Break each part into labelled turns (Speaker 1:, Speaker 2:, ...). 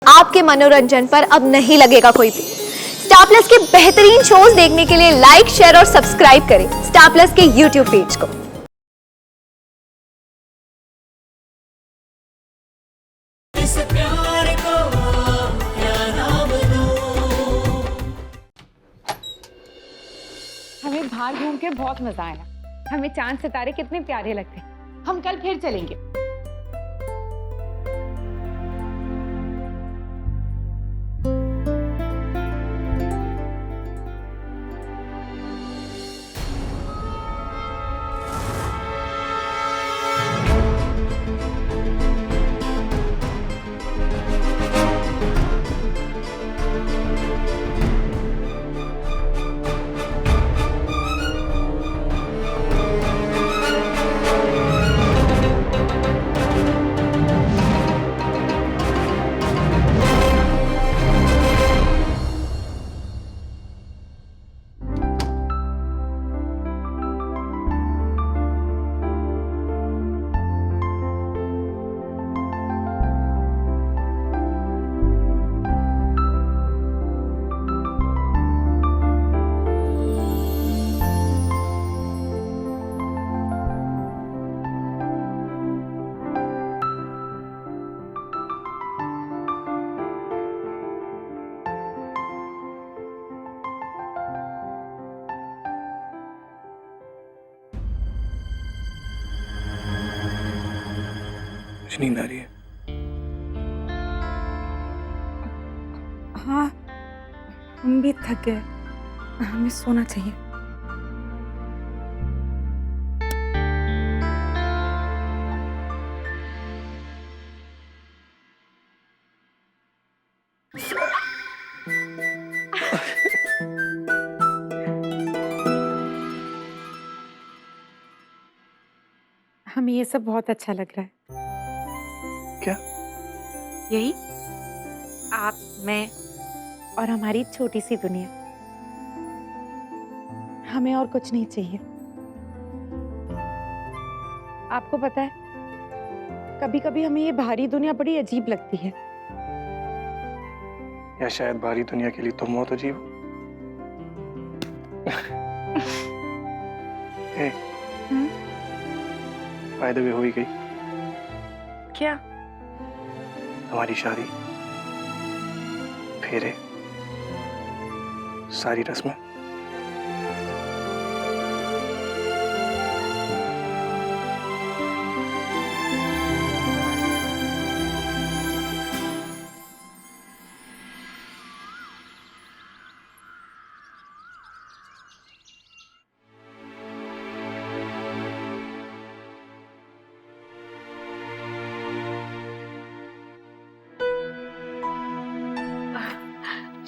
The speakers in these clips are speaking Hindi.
Speaker 1: आपके मनोरंजन पर अब नहीं लगेगा कोई भी। स्टार प्लस के बेहतरीन शोज देखने के लिए लाइक, शेयर और सब्सक्राइब करें स्टार प्लस के यूट्यूब पेज को।
Speaker 2: इस प्यार को क्या नाम दूं?
Speaker 3: हमें बाहर घूम के बहुत मजा आया। हमें चांद सितारे कितने प्यारे लगते हैं। हम कल फिर चलेंगे।
Speaker 4: कुछ नींद आ रही है।
Speaker 3: हाँ, हम भी थक गए। हमें सोना चाहिए। हमें ये सब बहुत अच्छा लग रहा है।
Speaker 4: क्या?
Speaker 3: यही आप, मैं और हमारी छोटी सी दुनिया। हमें और कुछ नहीं चाहिए। आपको पता है, कभी कभी हमें ये बाहरी दुनिया बड़ी अजीब लगती है।
Speaker 4: या शायद बाहरी दुनिया के लिए तुम बहुत अजीब हो। फायदे भी हो ही गई।
Speaker 3: क्या?
Speaker 4: हमारी शादी, फेरे, सारी रस्में।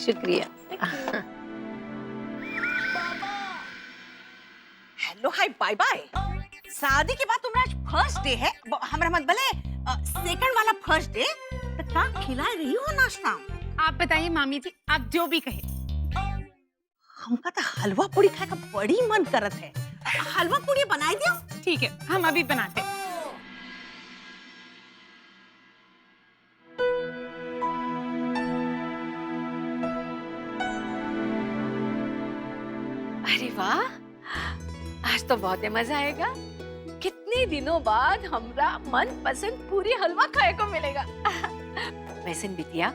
Speaker 5: शुक्रिया।
Speaker 6: Hello hi bye bye. शादी के बाद तुम्हारा आज फर्स्ट डे है। हमरा मत भले सेकंड वाला फर्स्ट डे तो का खिला रही हो नाश्ता?
Speaker 3: आप बताइए मामी जी, आप जो भी कहे।
Speaker 6: हमका तो हलवा पूरी खाए का बड़ी मन करत है। हलवा पूरी बनाई दियो।
Speaker 3: ठीक है, हम अभी बनाते हैं।
Speaker 5: अरे वाह, आज तो बहुत ही मजा आएगा। कितने दिनों बाद हमरा मन पसंद पूरी हलवा खाए को मिलेगा। वैसे बिटिया,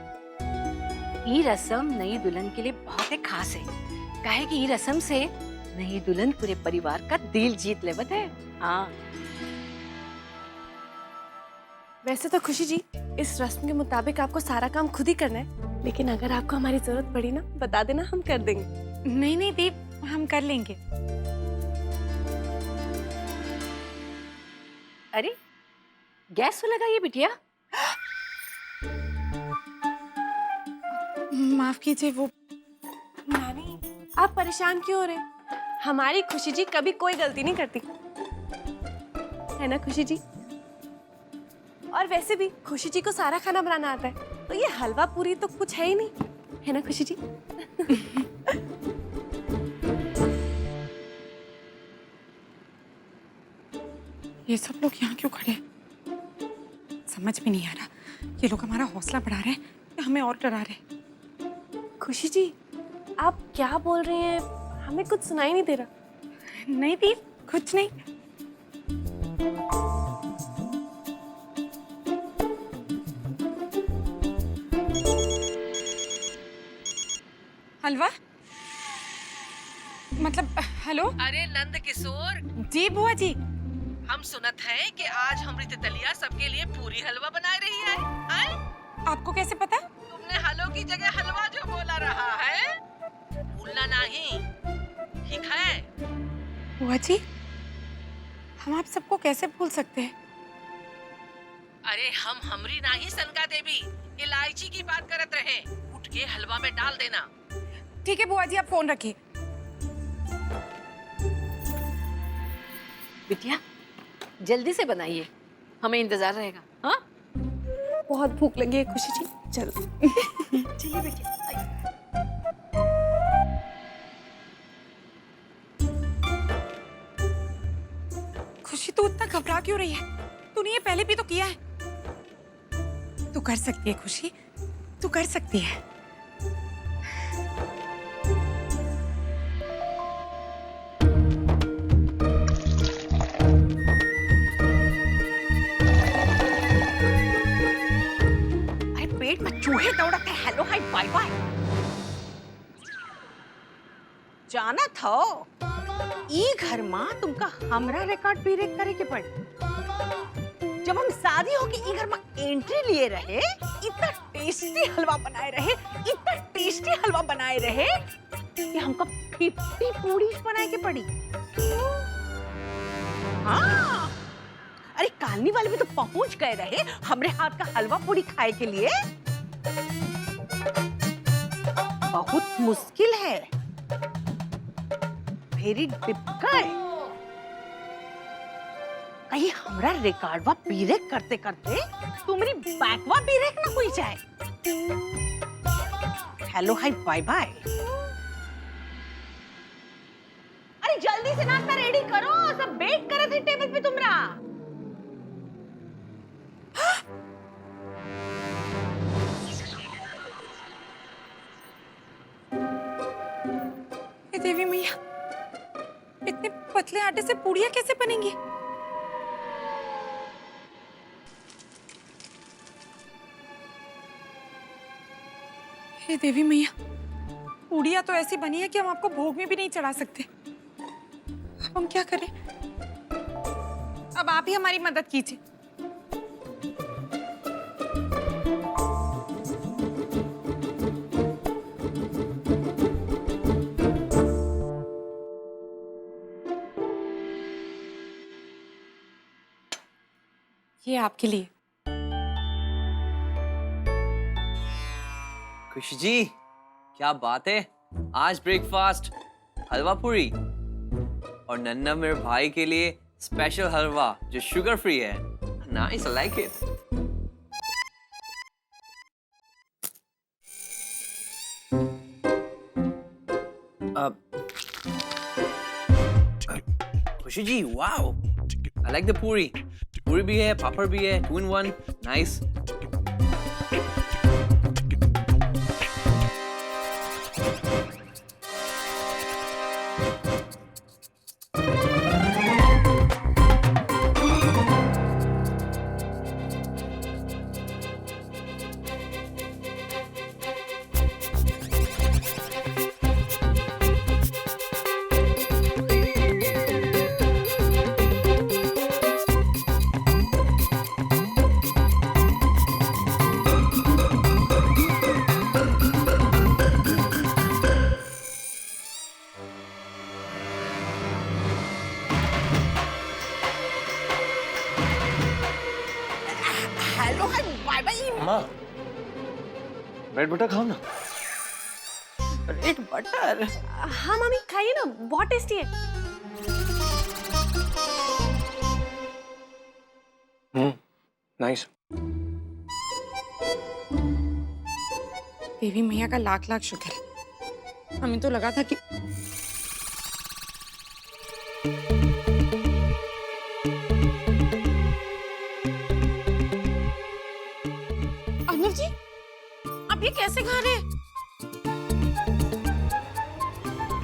Speaker 5: ये रस्म नई दुल्हन के लिए बहुत ही खास है। काहे कि ये रस्म से नई दुल्हन पूरे परिवार का दिल जीत लेवत है। हाँ,
Speaker 7: वैसे तो खुशी जी, इस रस्म के मुताबिक आपको सारा काम खुद ही करना है, लेकिन अगर आपको हमारी जरूरत पड़ी ना, बता देना, हम कर देंगे।
Speaker 3: नहीं नहीं दीप, हम कर लेंगे।
Speaker 5: अरे गैस तो लगाइए बिटिया।
Speaker 3: माफ कीजिए, वो
Speaker 7: नानी, आप परेशान क्यों हो रहे? हमारी खुशी जी कभी कोई गलती नहीं करती, है ना खुशी जी? और वैसे भी खुशी जी को सारा खाना बनाना आता है, तो ये हलवा पूरी तो कुछ है ही नहीं, है ना खुशी जी?
Speaker 3: ये सब लोग यहाँ क्यों खड़े हैं? समझ में नहीं आ रहा। ये लोग हमारा हौसला बढ़ा रहे हैं हमें और डरा रहे।
Speaker 7: खुशी जी, आप क्या बोल रही हैं? हमें कुछ सुनाई नहीं दे रहा।
Speaker 3: नहीं दी, कुछ नहीं। हलवा मतलब हेलो।
Speaker 8: अरे नंद किशोर,
Speaker 3: जी बुआ जी।
Speaker 8: हम सुनत हैं कि आज हमरी तितलिया सबके लिए पूरी हलवा बना रही है। हैं?
Speaker 3: आपको कैसे पता?
Speaker 8: तुमने हलो की जगह हलवा जो बोला रहा है, भूलना नहीं, ठीक है?
Speaker 3: बुआ जी, हम आप सबको कैसे भूल सकते हैं?
Speaker 8: अरे हम हमरी नहीं सनका देवी इलायची की बात करत रहे। उठ के हलवा में डाल देना।
Speaker 3: ठीक है बुआ जी, आप फोन रखिए।
Speaker 5: बिटिया जल्दी से बनाइए, हमें इंतजार रहेगा। हाँ
Speaker 7: बहुत भूख लगी है खुशी जी, चलो।
Speaker 5: चलिए बेटिया।
Speaker 3: खुशी तू इतना घबरा क्यों रही है? तूने ये पहले भी तो किया है। तू कर सकती है खुशी, तू कर सकती है।
Speaker 6: अरे पेट में चूहे दौड़ते, हेलो हाय बाय बाय। जाना था ई घर मां तुमका हमरा रिकॉर्ड भी रेक करे के पड़ी। जब हम शादी होके ई घर में एंट्री लिए रहे, इतना टेस्टी हलवा बनाए रहे, इतना टेस्टी हलवा बनाए रहे कि हमको 50 पूड़ी बनाए के पड़ी। हाँ, अरे कालनी वाले भी तो पहुंच गए रहे हमरे हाथ का हलवा पूड़ी खाए के लिए। बहुत मुश्किल है, वेरी डिफिकल्ट। कहीं हमरा रिकॉर्डवा बीरेक करते करते तुम्हारी बैकवा बीरेक ना हुई जाए। Hello hi bye bye. अरे जल्दी से नाश्ता रेडी करो, सब वेट करे थे टेबल पे तुमरा।
Speaker 3: हे देवी मैया, इतने पतले आटे से पूड़ियाँ कैसे बनेंगी? हे देवी मैया, पूड़ियाँ तो ऐसी बनी है कि हम आपको भोग में भी नहीं चढ़ा सकते। अब हम क्या करें? अब आप ही हमारी मदद कीजिए। ये आपके लिए।
Speaker 9: खुशी जी, क्या बात है, आज ब्रेकफास्ट हलवा पूरी और नन्ना मेरे भाई के लिए स्पेशल हलवा जो शुगर फ्री है। Nice, I like it. खुशी जी, वाओ, आई लाइक द पूरी। पूरी भी है, पापड़ भी है, 2 in 1, nice.
Speaker 6: Hello hi bye bye.
Speaker 4: माँ, ब्रेड बटर खाओ ना।
Speaker 6: Bread butter.
Speaker 7: हाँ मम्मी, खाइए ना, बहुत टेस्टी है।
Speaker 4: नाइस।
Speaker 3: देवी मैया का लाख लाख शुक्र है। हमें तो लगा था कि अर्नव जी, आप कैसे खा रहे?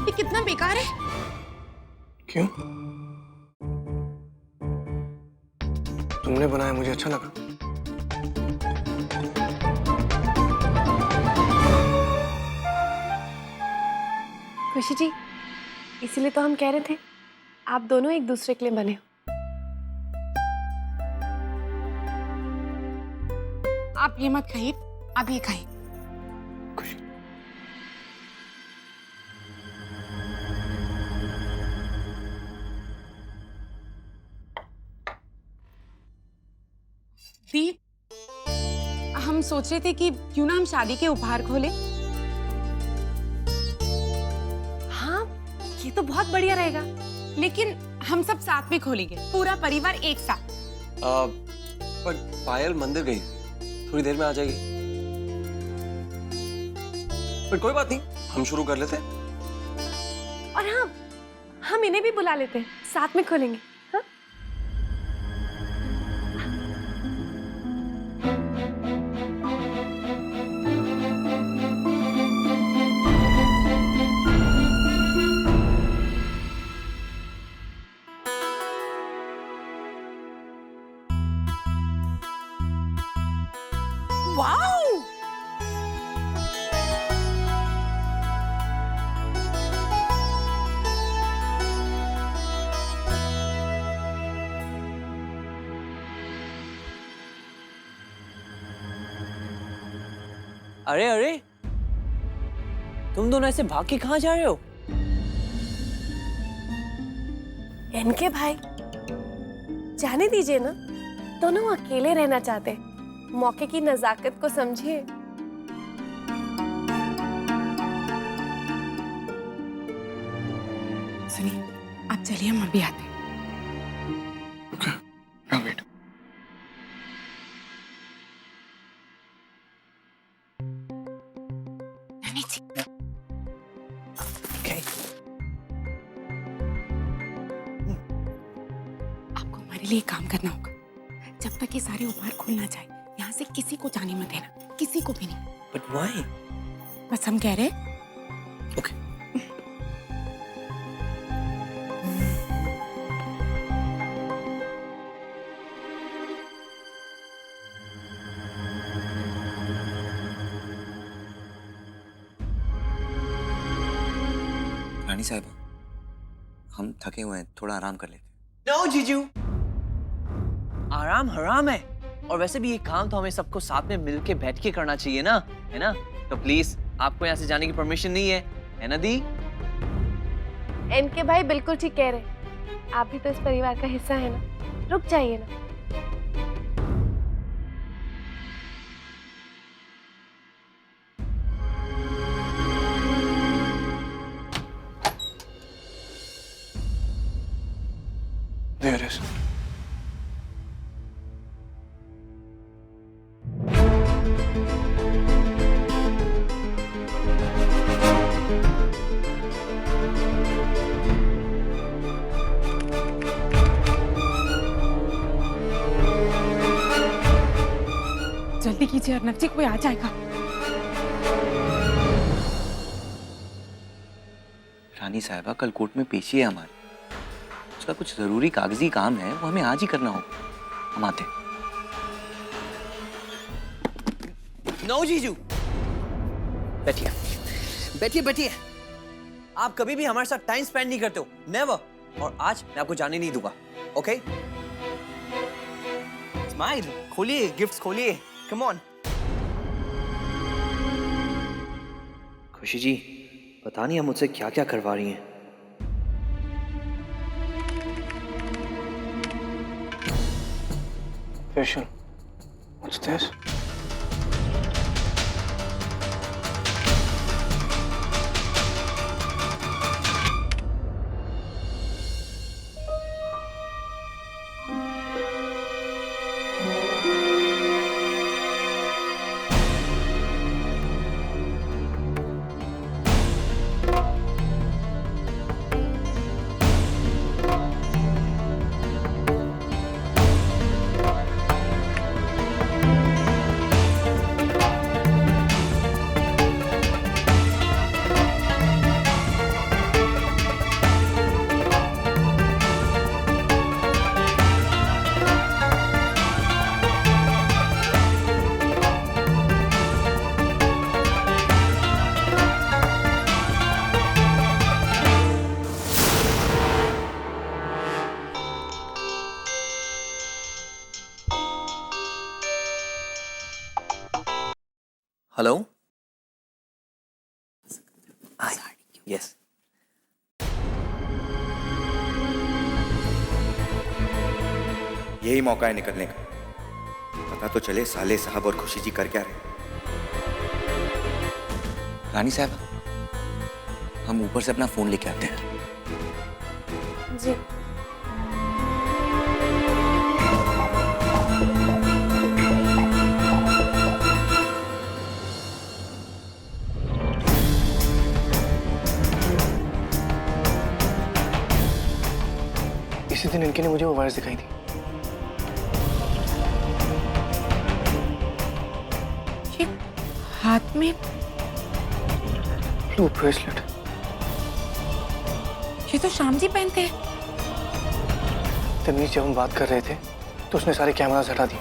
Speaker 3: ये कितना बेकार है।
Speaker 4: क्यों? तुमने बनाया, मुझे अच्छा लगा।
Speaker 7: खुशी जी, इसीलिए तो हम कह रहे थे आप दोनों एक दूसरे के लिए बने हो।
Speaker 3: आप ये मत खाइए, आप ये खाइए।
Speaker 4: खुशी।
Speaker 3: दी, हम सोच रहे थे कि क्यों ना हम शादी के उपहार खोले।
Speaker 7: हाँ, ये तो बहुत बढ़िया रहेगा।
Speaker 3: लेकिन हम सब साथ में खोलेंगे, पूरा परिवार एक साथ।
Speaker 4: पर पायल मंदिर गई, थोड़ी देर में आ जाएगी। पर कोई बात नहीं, हम शुरू कर लेते हैं।
Speaker 7: और हाँ, हम इन्हें भी बुला लेते हैं, साथ में खोलेंगे। हाँ?
Speaker 3: वाओ!
Speaker 9: अरे अरे, तुम दोनों ऐसे भाग के कहाँ जा रहे हो?
Speaker 7: इनके भाई, जाने दीजिए ना, दोनों अकेले रहना चाहते हैं। मौके की नजाकत को समझिए।
Speaker 3: सुनिए, आप चलिए, हम अभी आते हैं।
Speaker 4: वेट।
Speaker 3: आपको हमारे लिए एक काम करना होगा। जब तक ये सारे उपहार खुल ना जाए, यहाँ से किसी को जाने मत देना, किसी को भी नहीं।
Speaker 9: But why?
Speaker 3: बस हम कह रहे हैं।
Speaker 9: Okay.
Speaker 10: रानी साहिबा, हम थके हुए हैं, थोड़ा आराम कर लेते हैं।
Speaker 9: No, जीजू, आराम हराम है। और वैसे भी ये काम तो हमें सबको साथ में मिलके बैठ के करना चाहिए ना, है ना? तो प्लीज आपको यहाँ से जाने की परमिशन नहीं है ना दी?
Speaker 7: इनके भाई बिल्कुल ठीक कह रहे हैं। आप भी तो इस परिवार का हिस्सा है ना, रुक जाइए ना।
Speaker 4: There it is.
Speaker 3: जल्दी कीजिए अर्नब जी, कोई आ जाएगा।
Speaker 10: रानी साहिबा, कल कोर्ट में पेशी है हमारी। उसका कुछ जरूरी कागजी काम है, वो हमें आज ही करना होगा। हम आते हैं।
Speaker 9: नो जीजू, बैठिए बैठिए बैठिए। आप कभी भी हमारे साथ टाइम स्पेंड नहीं करते हो, नेवर। और आज मैं आपको जाने नहीं दूंगा, ओके? स्माइल, खोलिए गिफ्ट्स खोलिए, कम ऑन। खुशी जी, पता नहीं हम मुझसे क्या क्या करवा रही हैं।
Speaker 4: Facial. What's this?
Speaker 10: Hello. Yes.
Speaker 11: यही मौका है निकलने का। पता तो चले साले साहब और खुशी जी कर क्या रहे।
Speaker 10: रानी साहब, हम ऊपर से अपना फोन लेके आते हैं।
Speaker 7: जी।
Speaker 4: इसी दिन इनके ने मुझे वो वायर्स दिखाई थी।
Speaker 3: ये हाथ में
Speaker 4: ब्लू ब्रेसलेट।
Speaker 3: ये तो श्याम जी पहनते हैं।
Speaker 4: तमीज, जब हम बात कर रहे थे तो उसने सारे कैमरास हटा दिए।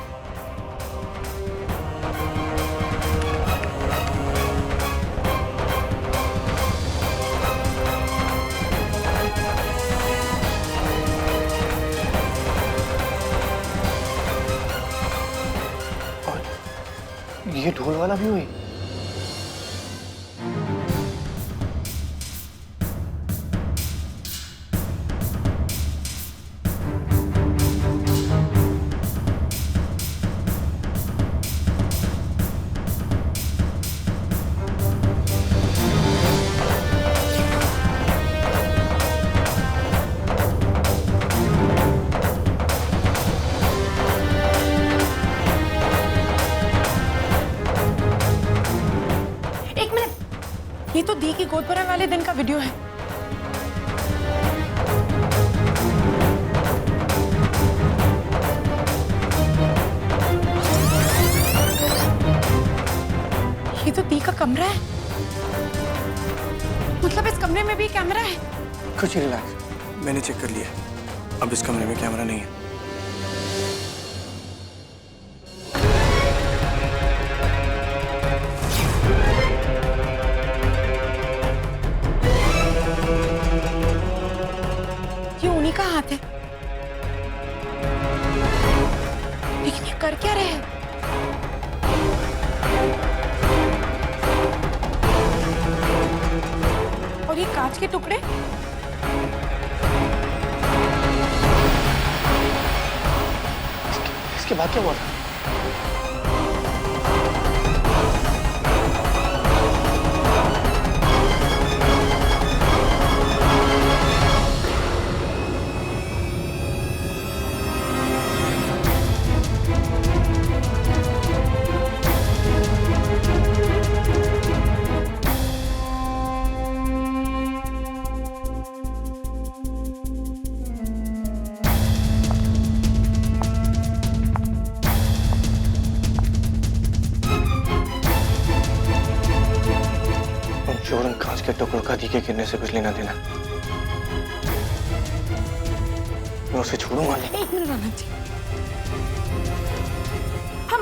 Speaker 4: और ये ढोल वाला भी हुई।
Speaker 3: ये तो दी की गोद भरने वाले दिन का वीडियो है। ये तो दी का कमरा है। मतलब इस कमरे में भी कैमरा है।
Speaker 4: कुछ रिलैक्स, मैंने चेक कर लिया। अब इस कमरे में कैमरा नहीं है।
Speaker 3: ये उन्हीं का हाथ है। लेकिन ये कर क्या रहे हैं? और ये कांच के टुकड़े?
Speaker 4: इसके बाद क्या हुआ था? कांच के टुकड़ों का दी के गिरने से कुछ लेना देना। मैं उसे छोड़ूंगा नहीं।
Speaker 3: एक मिनट आनंद जी, हम